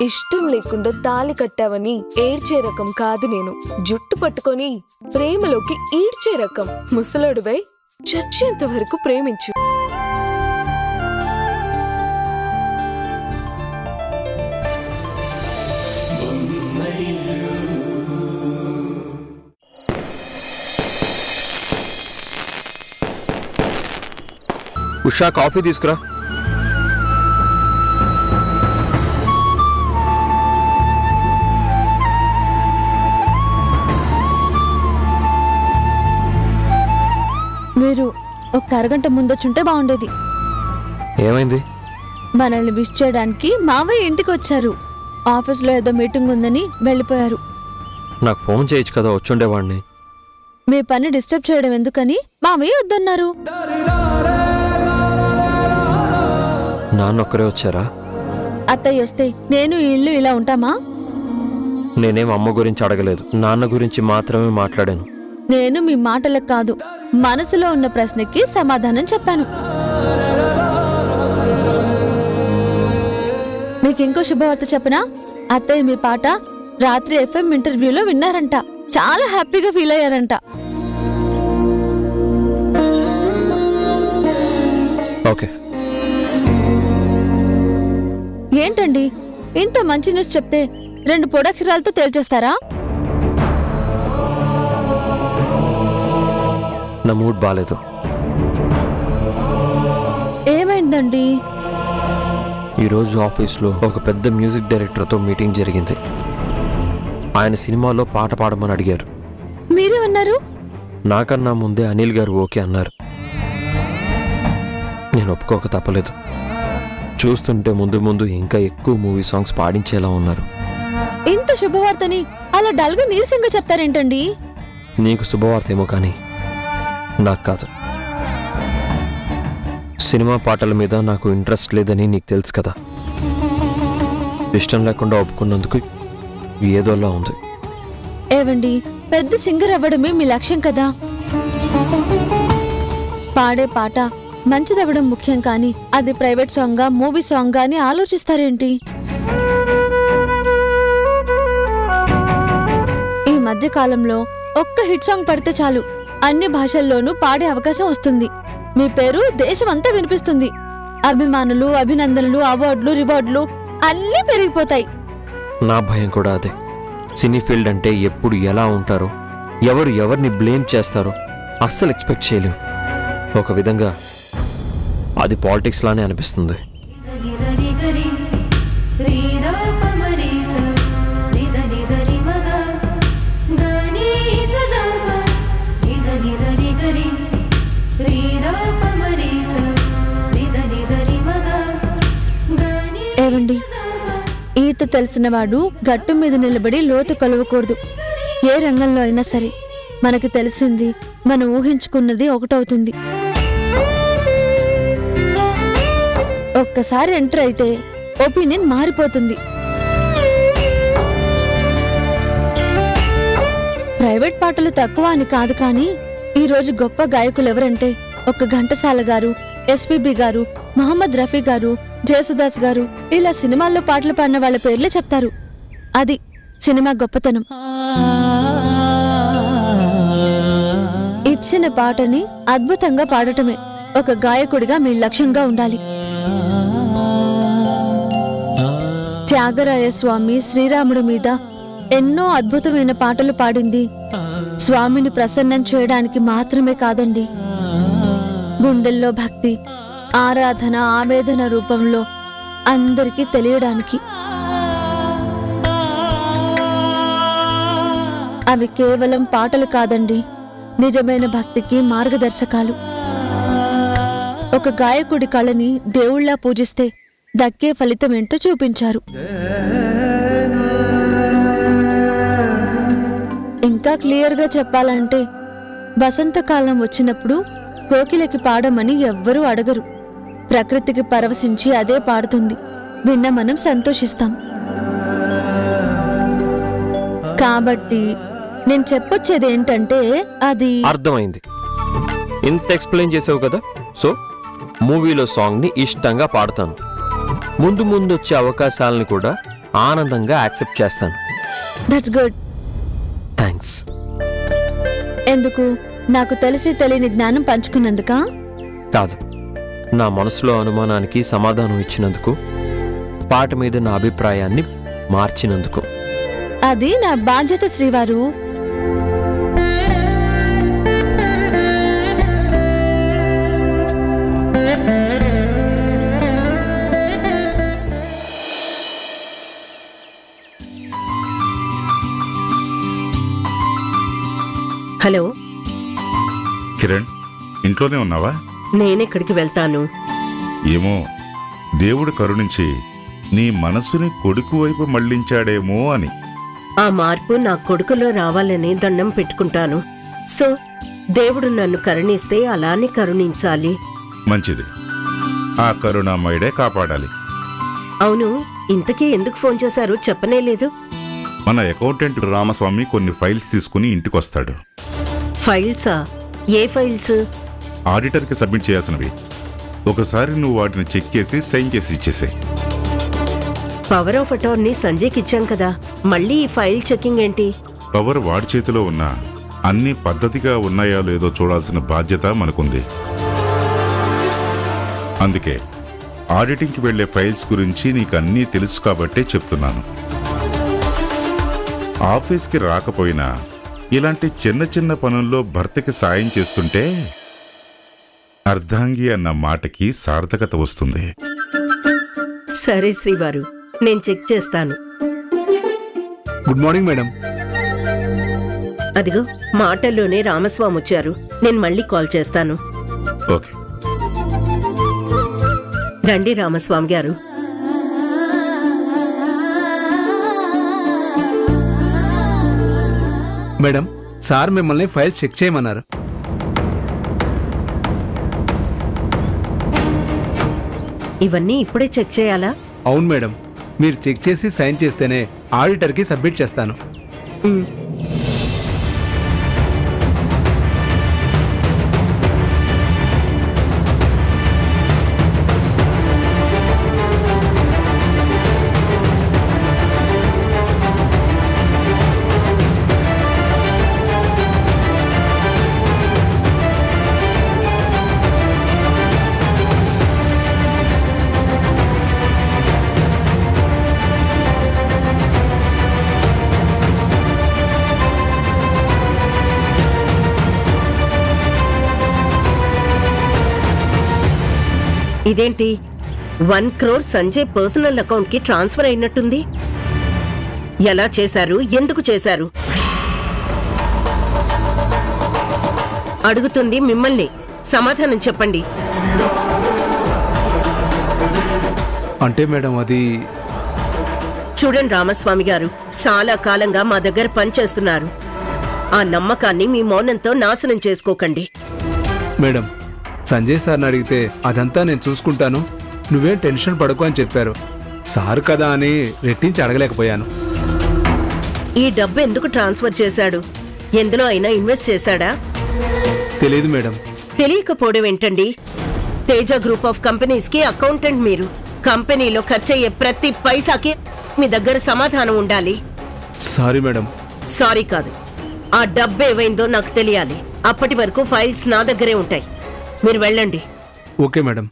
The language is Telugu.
ఇష్టం లేకుండా తాళి కట్టావని ఏడ్చే రకం కాదు నేను. జుట్టు పట్టుకొని ప్రేమలోకి ఈడ్చే రకం. ముసలోడువై చచ్చేంత వరకు ప్రేమించు. ఉషా, కాఫీ తీసుకురా. మీరు ఒక అరగంట ముందొచ్చుంటే బాగుండేది. ఏమైంది? మనల్ని విష్ చేయడానికి మావయ్య ఇంటికి వచ్చారు. ఆఫీస్లో ఏదో మీటింగ్ ఉందని వెళ్ళిపోయారు. నాకు ఫోన్ చేయొచ్చు కదా, వచ్చుండేవాడిని. మీ పని డిస్టర్బ్ చేయడం ఎందుకని మావయ్య వద్దన్నారు. నాన్న ఒక్కరే వచ్చారా? అత్తయ్య వస్తే నేను ఈ ఇల్లు ఇలా ఉంటామా? నేనేం అమ్మ గురించి అడగలేదు, నాన్న గురించి మాత్రమే మాట్లాడాను. నేను మీ మాటలకు కాదు, మనసులో ఉన్న ప్రశ్నకి సమాధానం చెప్పాను. మీకు ఇంకో శుభవార్త చెప్పనా? అత్తయ్య మీ పాట రాత్రి FM ఇంటర్వ్యూలో విన్నారంట. చాలా హ్యాపీగా ఫీల్ అయ్యారంట. ఓకే. ఏంటండి ఇంత మంచి న్యూస్ చెప్తే 2 పొడక్షరాలతో తేల్చేస్తారా? నా మూడ్ బాలేదు. ఏమైందండి? ఈరోజు ఆఫీస్లో ఒక పెద్ద మ్యూజిక్ డైరెక్టర్తో మీటింగ్ జరిగింది. ఆయన సినిమాలో పాట పాడమని అడిగారు. మీరేమన్నారు? నాకన్నా ముందే అనిల్ గారు ఓకే అన్నారు. నేను ఒప్పుకోక తప్పలేదు. చూస్తుంటే ముందు ముందు ఇంకా ఎక్కువ మూవీ సాంగ్స్ పాడించేలా ఉన్నారు. ఇంత శుభవార్తని అలా డల్గా నీరసంగా చెప్తారేంటండి? నీకు శుభవార్త ఏమో కానీ నాకు కాదు. సినిమా పాటల మీద నాకు ఇంట్రెస్ట్ లేదని నీకు తెలుసు కదా. ఇష్టం లేకుండా ఒప్పుకున్నందుకు ఏదోలా ఉంది. ఏవండి, పెద్ద సింగర్ అవ్వడమే మీ లక్ష్యం కదా. పాడే పాట మంచిదవ్వడం ముఖ్యం, కానీ అది ప్రైవేట్ సాంగా మూవీ సాంగా అని ఆలోచిస్తారేంటి? ఈ మధ్య కాలంలో ఒక్క హిట్ సాంగ్ పడితే చాలు, అన్ని భాషల్లోనూ పాడే అవకాశం వస్తుంది. మీ పేరు దేశమంతా వినిపిస్తుంది. అభిమానులు, అభినందనలు, అవార్డులు, రివార్డులు అన్నీ పెరిగిపోతాయి. నా భయం కూడా అదే. సినీ ఫీల్డ్ అంటే ఎప్పుడు ఎలా ఉంటారో, ఎవరు ఎవరిని బ్లేమ్ చేస్తారో అస్సలు ఎక్స్పెక్ట్ చేయలేం. ఒక విధంగా అది పాలిటిక్స్ లానే అనిపిస్తుంది. ఏవండి, ఈత తెలిసినవాడు గట్టు మీద నిలబడి లోతు కొలవకూడదు. ఏ రంగంలో అయినా సరే మనకు తెలిసింది, మనం ఊహించుకున్నది ఒకటవుతుంది. ఒక్కసారి ఎంటర్ అయితే ఒపీనియన్ మారిపోతుంది. ప్రైవేట్ పాటలు తక్కువ అని కాదు, కానీ ఈరోజు గొప్ప గాయకులు ఎవరంటే ఒక ఘంటసాల గారు, ఎస్పీబీ గారు, మహమ్మద్ రఫీ గారు, జయసుదాస్ గారు, ఇలా సినిమాల్లో పాటలు పాడిన వాళ్ళ పేర్లే చెప్తారు. అది సినిమా గొప్పతనం. ఇచ్చిన పాటని అద్భుతంగా పాడటమే ఒక గాయకుడిగా మీ లక్ష్యంగా ఉండాలి. త్యాగరాయ స్వామి శ్రీరాముడి మీద ఎన్నో అద్భుతమైన పాటలు పాడింది స్వామిని ప్రసన్నం చేయడానికి మాత్రమే కాదండి. గుండెల్లో భక్తి, ఆరాధన, ఆవేదన రూపంలో అందరికీ తెలియడానికి. అవి కేవలం పాటలు కాదండి, నిజమైన భక్తికి మార్గదర్శకాలు. ఒక గాయకుడి కళని దేవుళ్లా పూజిస్తే దక్కే ఫలితమేంటో చూపించారు. ఇంకా క్లియర్గా చెప్పాలంటే, వసంతకాలం వచ్చినప్పుడు కోకిలకి పాడమని ఎవ్వరూ అడగరు. ప్రకృతికి పరవశించి అదే పాడుతుంది. విన్న మనం సంతోషిస్తాం. కాబట్టి నేను చెప్పొచ్చేది ఏంటంటే, అది అర్థమైంది. ఇంత ఎక్స్ప్లెయిన్ చేసావు కదా, సో మూవీలో సాంగ్ ని ఇష్టంగా పాడతాను. ముందు ముందు వచ్చే అవకాశాలను కూడా ఆనందంగా యాక్సెప్ట్ చేస్తాను. That's good. థ్యాంక్స్. ఎందుకు? నాకు తెలిసి తెలియని జ్ఞానం పంచుకున్నందుకా? కాదు, నా మనసులో అనుమానానికి సమాధానం ఇచ్చినందుకు, పాట మీద నా అభిప్రాయాన్ని మార్చినందుకు. అది నా బాధ్యత శ్రీవారు. హలో కిరణ్, ఇంట్లోనే ఉన్నావా? నేనెక్కడికి వెళ్తాను? ఏమో, దేవుడు కరుణించి నీ మనసుని కొడుకు వైపు మళ్లించాడేమో అని. ఆ మార్పు నా కొడుకులో రావాలని దండం పెట్టుకుంటాను. సో దేవుడు నన్ను కరుణిస్తే అలానే కరుణించాలి. మంచిది, ఆ కరుణామయుడే కాపాడాలి. అవును, ఇంతకీ ఎందుకు ఫోన్ చేశారు? చెప్పనే లేదు. మన అకౌంటెంట్ రామస్వామి కొన్ని ఫైల్స్ తీసుకుని ఇంటికొస్తాడు. ఫైల్సా? ఏ ఫైల్స్? ఆడిటర్కి సబ్మిట్ చేయాల్సినవి. ఒకసారి నువ్వు వాటిని చెక్ చేసి సైన్ చేసి ఇచ్చేసాయి. పవర్ ఆఫ్ అటార్నీ సంజయ్కి ఇచ్చాం కదా, మళ్ళీ ఈ ఫైల్ చెకింగ్ ఏంటి? పవర్ వాడి చేతిలో ఉన్నా అన్ని పద్ధతిగా ఉన్నాయో లేదో చూడాల్సిన బాధ్యత మనకుంది. అందుకే ఆడిటింగ్కి వెళ్లే ఫైల్స్ గురించి నీకు అన్నీ తెలుసు కాబట్టే చెప్తున్నాను. ఆఫీస్కి రాకపోయినా ఇలాంటి చిన్న చిన్న పనుల్లో భర్తకి సాయం చేస్తుంటే అర్ధాంగి అన్న మాటకి సార్థకత వస్తుంది. సరే శ్రీవారు, నేను చెక్ చేస్తాను. Good morning madam. అదిగో మాటల్లోనే రామస్వామి వచ్చారు. నేను మళ్ళీ కాల్ చేస్తాను. ఓకే. రండి రామస్వామి గారు. మేడం, సార్ మిమ్మల్ని ఫైల్ చెక్ చేయమన్నారు. ఇవన్నీ ఇప్పుడే చెక్ చేయాలా? అవును మేడం, మీరు చెక్ చేసి సైన్ చేస్తేనే ఆడిటర్కి సబ్మిట్ చేస్తాను. ఉమ్. ఇదేంటి 1 crore సంజయ్ పర్సనల్ అకౌంట్ కి ట్రాన్స్ఫర్ అయినట్టుంది. ఎలా చేశారు? ఎందుకు చేశారు? అడుగుతుంది మిమ్మల్ని, సమాధానం చెప్పండి. అంటే మేడం అది చూడండి రామస్వామి గారు, చాలా కాలంగా మా దగ్గర పనిచేస్తున్నారు. ఆ నమ్మకాన్ని మీ మౌనంతో నాశనం చేసుకోకండి. మేడం, సంజయ్ సార్ని అడిగితే అదంతా నేను చూసుకుంటాను, నువ్వేం టెన్షన్ పడకు అని చెప్పారు. సార్ కదా అని రెట్టించి అడగలేకపోయాను. ఈ డబ్బు ఎందుకు ట్రాన్స్ఫర్ చేశాడు? ఎందులో అయినా ఇన్వెస్ట్ చేశాడా? తెలియదు మేడం. తెలియకపోవడం ఏంటండి? తేజ గ్రూప్ ఆఫ్ కంపెనీస్ కి అకౌంటెంట్ మీరు. కంపెనీలో ఖర్చయ్యే ప్రతి పైసాకి మీ దగ్గర సమాధానం ఉండాలి. Sorry madam. సారీ కాదు, ఆ డబ్బు ఏవైందో నాకు తెలియాలి. అప్పటి వరకు ఫైల్స్ నా దగ్గరే ఉంటాయి. మీరు వెళ్ళండి. Okay madam.